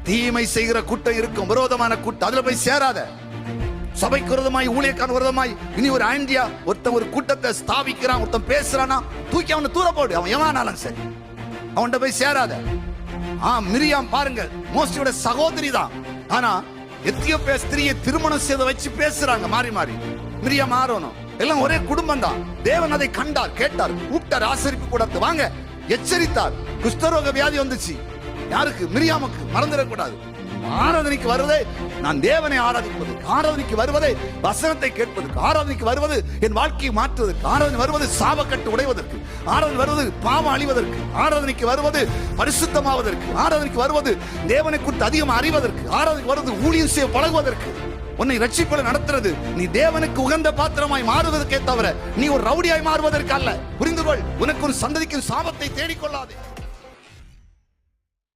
தீமை செய்கிற கூட்டம் இருக்கும், விரோதமான கூட்டம். அதுல போய் சேராத. சபைக்கு விரோதமாய், ஊழியக்கான விரோதமாய் இனி ஒரு ஐண்டியா, ஒருத்தன் ஒரு கூட்டத்தை ஸ்தாபிக்கிறான், ஒருத்தன் பேசுறானா, தூக்கி அவனை தூர போடு. அவன் எவனாலும் சரி, அவன்கிட்ட போய் சேராத. மிரியாம் பாருங்க, மோசேயோட சகோதரி தான். ஆனா எத்தியோப்பியா ஸ்திரியை திருமணம் செய்த வச்சு பேசுறாங்க மாறி மாறி. மிரியாம், ஆரோனும் எல்லாம் ஒரே குடும்பம் தான். தேவன் அதை கண்டார், கேட்டார், கூப்பிட்டார், ஆசரிப்பு கூடத்து வாங்க, எச்சரித்தார். குஷ்டரோக வியாதி வந்துச்சு. யாருக்கு? மிரியாமுக்கு. மறந்துடக்கூடாது. ஆராதனைக்கு வருவதே நான் தேவனை ஆராதிப்பதற்கு, ஆராதனைக்கு வருவதே வசனத்தை கேட்பதற்கு, ஆராதனைக்கு வருவது என் வாழ்க்கையை மாற்றுவதற்கு, ஆராதனை வருவது சாபக்கட்டு உடைவதற்கு, ஆராதனை வருவது பாவம் அழிவதற்கு, ஆராதனைக்கு வருவது பரிசுத்தமாவதற்கு, ஆராதனைக்கு வருவது தேவனை குறித்து அதிகம் அறிவதற்கு, ஆராதனைக்கு வருவது ஊழியம் செய்ய பழகுவதற்கு. உன்னை ரட்சிப்பட நடத்துறது நீ தேவனுக்கு உகந்த பாத்திரமாய் மாறுவதற்கே தவிர நீ ஒரு ரவுடியாய் மாறுவதற்கு அல்ல. புரிந்து கொள். உனக்கு ஒரு சந்ததிக்கும் சாபத்தை தேடிக்கொள்ளாதே.